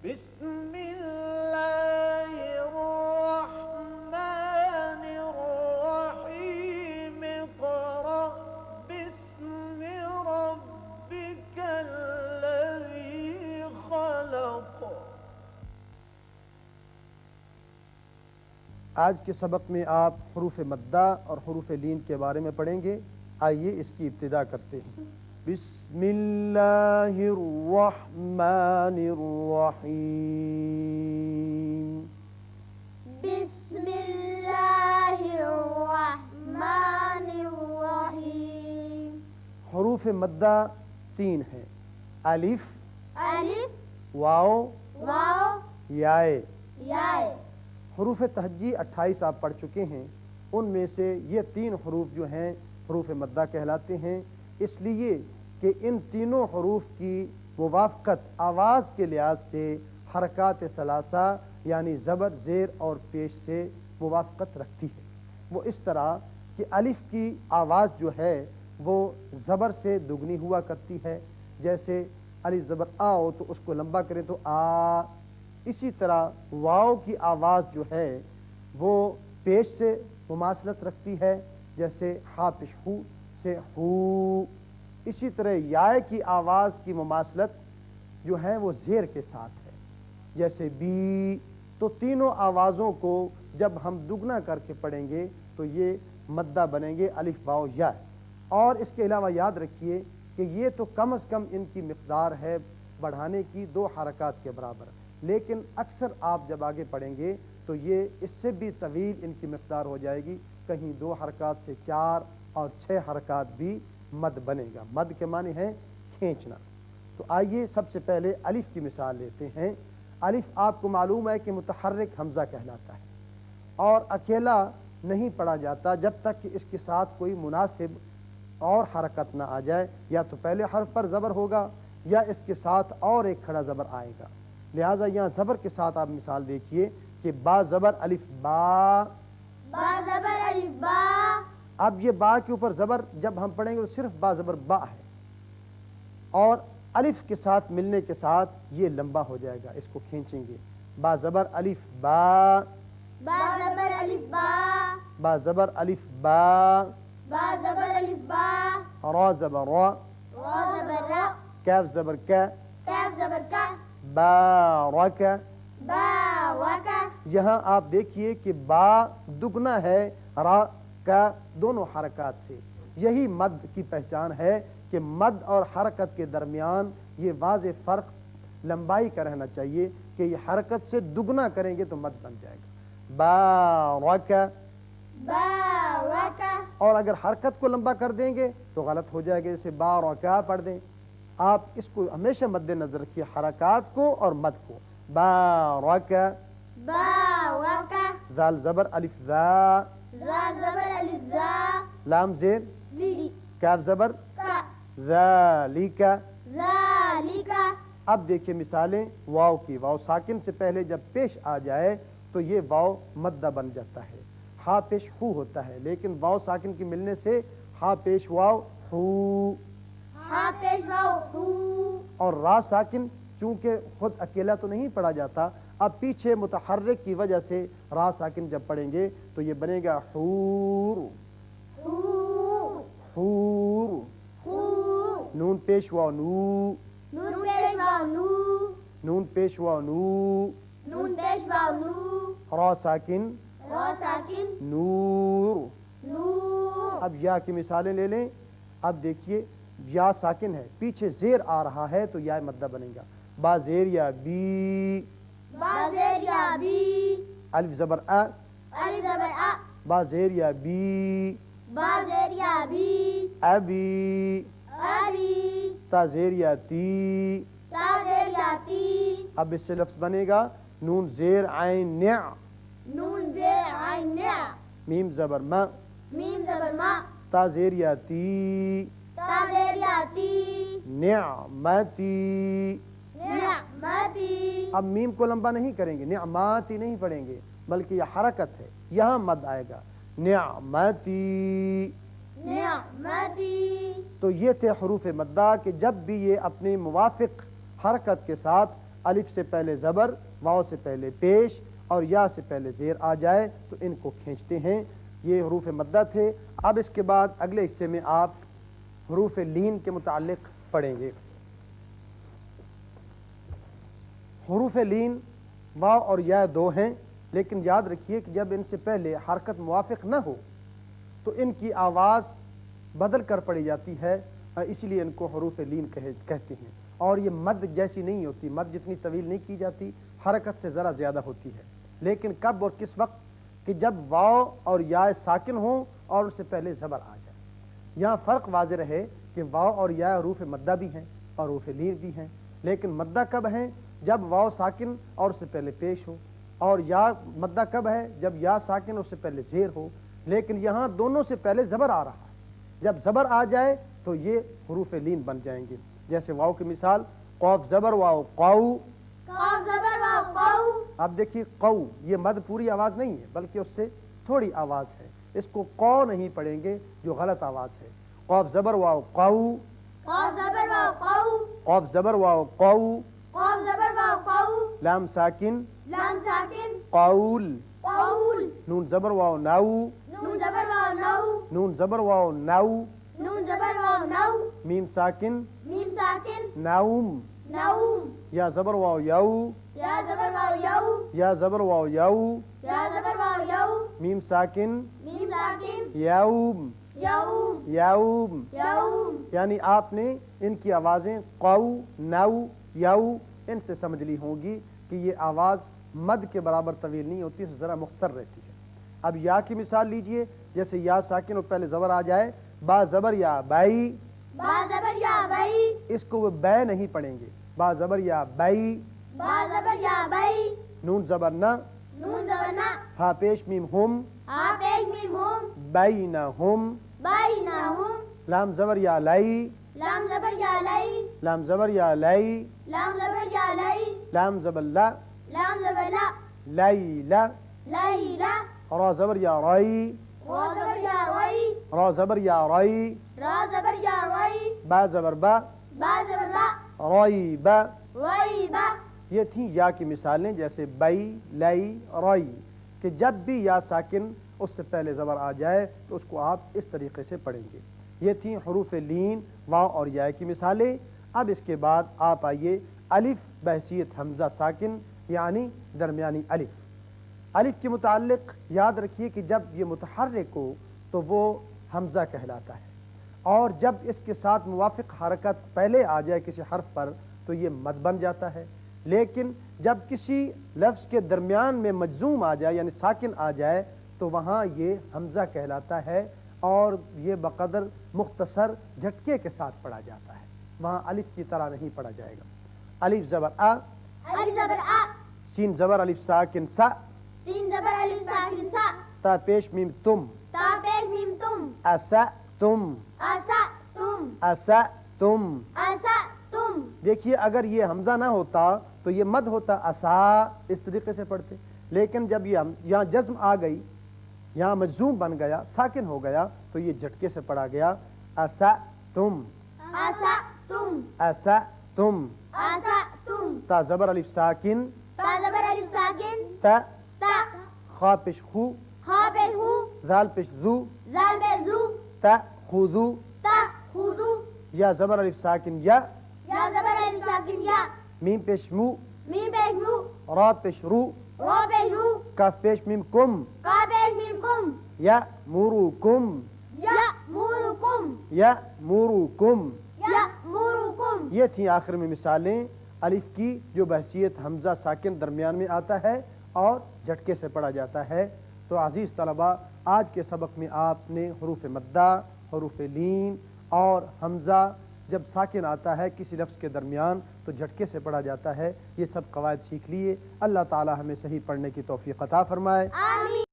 بسم اللہ الرحمن الرحیم اقرأ باسم ربک الذی خلق۔ آج کے سبق میں آپ حروف مدہ اور حروف لین کے بارے میں پڑھیں گے۔ آئیے اس کی ابتدا کرتے ہیں۔ بسم اللہ الرحمن الرحیم۔ بسم اللہ الرحمن الرحیم۔ حروف مدہ 3 ہیں، الف، الف، واو، واو، یائے۔ یائے۔ حروف تہجی 28 آپ پڑھ چکے ہیں، ان میں سے یہ 3 حروف جو ہیں حروف مدہ کہلاتے ہیں، اس لیے کہ ان تینوں حروف کی موافقت آواز کے لحاظ سے حرکات ثلاثہ یعنی زبر، زیر اور پیش سے موافقت رکھتی ہے۔ وہ اس طرح کہ الف کی آواز جو ہے وہ زبر سے دگنی ہوا کرتی ہے، جیسے الف زبر آ ہو تو اس کو لمبا کریں تو آ۔ اسی طرح واو کی آواز جو ہے وہ پیش سے مماثلت رکھتی ہے، جیسے ہا پیش ہو سے ہو۔ اسی طرح یائے کی آواز کی مماثلت جو ہے وہ زیر کے ساتھ ہے، جیسے بی۔ تو تینوں آوازوں کو جب ہم دگنا کر کے پڑھیں گے تو یہ مدہ بنیں گے الف، واو، یا۔ اور اس کے علاوہ یاد رکھیے کہ یہ تو کم از کم ان کی مقدار ہے بڑھانے کی 2 حرکات کے برابر، لیکن اکثر آپ جب آگے پڑھیں گے تو یہ اس سے بھی طویل ان کی مقدار ہو جائے گی، کہیں 2 حرکات سے 4 اور 6 حرکات بھی مد بنے گا۔ مد کے معنی ہے کھینچنا۔ تو آئیے سب سے پہلے الف کی مثال لیتے ہیں۔ الف آپ کو معلوم ہے کہ متحرک حمزہ کہلاتا ہے اور اکیلا نہیں پڑھا جاتا جب تک کہ اس کے ساتھ کوئی مناسب اور حرکت نہ آ جائے، یا تو پہلے حرف پر زبر ہوگا یا اس کے ساتھ اور ایک کھڑا زبر آئے گا۔ لہٰذا یہاں زبر کے ساتھ آپ مثال دیکھیے کہ با زبر الف با۔ با زبر الف با۔ اب یہ با کے اوپر زبر جب ہم پڑھیں گے تو صرف با زبر با ہے، اور الف کے ساتھ ملنے کے ساتھ یہ لمبا ہو جائے گا، اس کو کھینچیں گے۔ با زبر الف با۔ با زبر الف با۔ با زبر الف با۔ با زبر الف با۔ را زبر را۔ را زبر را۔ کاف زبر کا۔ کاف زبر کا۔ بارک۔ باوک۔ یہاں آپ دیکھیے کہ با دگنا ہے را کا دونوں حرکات سے۔ یہی مد کی پہچان ہے کہ مد اور حرکت کے درمیان یہ واضح فرق لمبائی کا رہنا چاہیے کہ یہ حرکت سے دگنا کریں گے تو مد بن جائے گا۔ بارک۔ باوک۔ اور اگر حرکت کو لمبا کر دیں گے تو غلط ہو جائے گا، جیسے بارکا پڑھ دیں۔ آپ اس کو ہمیشہ مد نظر رکھیے، حرکات کو اور مد کو۔ بارک۔ باوک۔ زال زبر الف ذا۔ زا زبر الف زا۔ لام زیر لی۔ کاف زبر کا۔ ذالک۔ ذالک۔ اب دیکھیے مثالیں واو کی۔ واو ساکن سے پہلے جب پیش آ جائے تو یہ واو مدہ بن جاتا ہے، ہا پیش ہو ہوتا ہے، لیکن واو ساکن کی ملنے سے ہا پیش واو ہو، ہا پیش واو ہو۔ اور را ساکن چونکہ خود اکیلا تو نہیں پڑھا جاتا، اب پیچھے متحرک کی وجہ سے را ساکن جب پڑھیں گے تو یہ بنے گا حور۔ حور۔ حور۔ حور۔ نون پیش واو نو۔ نون پیش واو نو۔ نون پیش واو نو۔ نون پیش واو نو۔ را ساکن را ساکن نور۔ نور۔ اب یا کی مثالیں لے لیں۔ اب دیکھیے یا ساکن ہے، پیچھے زیر آ رہا ہے تو یا مدہ بنے گا۔ با زیر یا بی۔ با زیر یا بی۔ الف زبر ا۔ الف زبر ا۔ با زیر یا بی۔ با زیر یا بی۔ ابی۔ ابی۔ تا زیر یا تی۔ تا زیر یا تی۔ اب اس سے لفظ بنے گا نون زیر عین نع۔ نون زیر عین نع۔ میم زبر ما۔ میم زبر ما۔ تا زیر یا تی۔ تا زیر یا تی۔ نعمتی۔ نعمتی۔ اب میم کو لمبا نہیں کریں گے، نعماتی نہیں پڑھیں گے، بلکہ یہ حرکت ہے، یہاں مد آئے گا نعمتی۔ نعمتی۔ تو یہ تھے حروف مدہ کہ جب بھی یہ اپنی موافق حرکت کے ساتھ الف سے پہلے زبر، واو سے پہلے پیش اور یا سے پہلے زیر آ جائے تو ان کو کھینچتے ہیں۔ یہ حروف مدہ تھے۔ اب اس کے بعد اگلے حصے میں آپ حروف لین کے متعلق پڑھیں گے۔ حروف لین واو اور یا دو ہیں، لیکن یاد رکھیے کہ جب ان سے پہلے حرکت موافق نہ ہو تو ان کی آواز بدل کر پڑی جاتی ہے، اسی لیے ان کو حروف لین کہتے ہیں۔ اور یہ مد جیسی نہیں ہوتی، مد جتنی طویل نہیں کی جاتی، حرکت سے ذرا زیادہ ہوتی ہے، لیکن کب اور کس وقت؟ کہ جب واو اور یا ساکن ہوں اور ان سے پہلے زبر آ جائے۔ یہاں فرق واضح رہے کہ واو اور یا حروف مدہ بھی ہیں اور حروف لین بھی ہیں، لیکن مدہ کب ہیں؟ جب واو ساکن اور اس سے پہلے پیش ہو، اور یا مدہ کب ہے؟ جب یا ساکن اور اس سے پہلے زیر ہو، لیکن یہاں دونوں سے پہلے زبر آ رہا ہے۔ جب زبر آ جائے تو یہ حروف لین بن جائیں گے۔ جیسے واو کی مثال قوف زبر واو قو، قاف زبر واو قو، اب دیکھیے قو، یہ مد پوری آواز نہیں ہے بلکہ اس سے تھوڑی آواز ہے، اس کو قو نہیں پڑھیں گے جو غلط آواز ہے۔ قوف زبر واو قو، قاف زبر واو قو، قوف زبر واو قو، قاف زبر واو قو، لام ساکن لام ساکن قول، قول، نون زبر واو نو، نون زبر واو نو، نون زبر واو نو، نون زبر واو نو، میم ساکن میم ساکن نوم، نوم، یا زبر واو یو، یا زبر واو یو، یا زبر واو یو، یا زبر واو یو، میم ساکن میم ساکن یوم، یوم، یوم، یوم، یعنی آپ نے ان کی آوازیں قو، نو، یو ان سے سمجھ لی ہوں گی کہ یہ آواز مد کے برابر طویل نہیں ہوتی، اس سے ذرا مختصر رہتی ہے۔ اب یا کی مثال لیجئے، جیسے یا ساکن اور پہلے زبر آ جائے، با زبر یا بائی، با زبر یا بئی، اس کو وہ بے نہیں پڑھیں گے، با زبر یا بائی، با زبر یا بئی، نون زبر نہ، نون زبر نا، ہا پیش میم ہم، ہا پیش میم ہم، بینہم، بینہم، لام زبر یا لائی، لام زبر یا لئی، لام زبر یا لائی، لام زبر یا لئی، لام زبر لا، لام زبر لا، لیلا، لیلا، را زبر یا رائی، را زبر یا رئی، را زبر یا رائی، را زبر یا رئی، با زبر با، با زبر با، رائی با۔ رئی با، یہ تھیں یا کی مثالیں، جیسے بئی، لائی، رائی، کہ جب بھی یا ساکن اس سے پہلے زبر آ جائے تو اس کو آپ اس طریقے سے پڑھیں گے۔ یہ تھیں حروف لین واو اور یا کی مثالیں۔ اب اس کے بعد آپ آئیے الف بحیثیت حمزہ ساکن یعنی درمیانی الف۔ الف کے متعلق یاد رکھیے کہ جب یہ متحرک ہو تو وہ حمزہ کہلاتا ہے، اور جب اس کے ساتھ موافق حرکت پہلے آ جائے کسی حرف پر تو یہ مد بن جاتا ہے، لیکن جب کسی لفظ کے درمیان میں مجزوم آ جائے یعنی ساکن آ جائے تو وہاں یہ حمزہ کہلاتا ہے، اور یہ بقدر مختصر جھٹکے کے ساتھ پڑھا جاتا ہے، وہاں الف کی طرح نہیں پڑھا جائے گا۔ الف زبر آ، الف زبر آ، سین زبر الف ساکن سا، سین زبر الف ساکن سا، تا پیش میم تم، تا پیش میم تم، اسا تم، اسا تم، اسا تم۔ اسا تم، دیکھیے اگر یہ حمزہ نہ ہوتا تو یہ مد ہوتا، اسا اس طریقے سے پڑھتے، لیکن جب یہ یہاں جزم آ گئی، یہاں مجزوم بن گیا، ساکن ہو گیا تو یہ جھٹکے سے پڑھا گیا، اسا تم، اسا تم، اسا تم۔ اسا تم، تا زبر الف ساکن، تا زبر الف ساکن، تا، تا، خا پیش خو، خا پیش ہو، زال پیش زو، زال پیش زو، تا خودو، تا خودو، یا زبر الف ساکن یا، یا زبر الف ساکن یا، میم پیش مو، میم پیش مو، را پیش رو، را پیش رو، کاف پیش میم کم، کا پیش میم کم، یا مورو کم، یا مورو کم، یا مورو کم۔ یا مورو کم۔ یہ تھیں آخر میں مثالیں الف کی جو بحیثیت حمزہ ساکن درمیان میں آتا ہے اور جھٹکے سے پڑھا جاتا ہے۔ تو عزیز طلبہ، آج کے سبق میں آپ نے حروف مدہ، حروف لین اور حمزہ جب ساکن آتا ہے کسی لفظ کے درمیان تو جھٹکے سے پڑھا جاتا ہے، یہ سب قواعد سیکھ لیے۔ اللہ تعالی ہمیں صحیح پڑھنے کی توفیق عطا فرمائے۔ آمین۔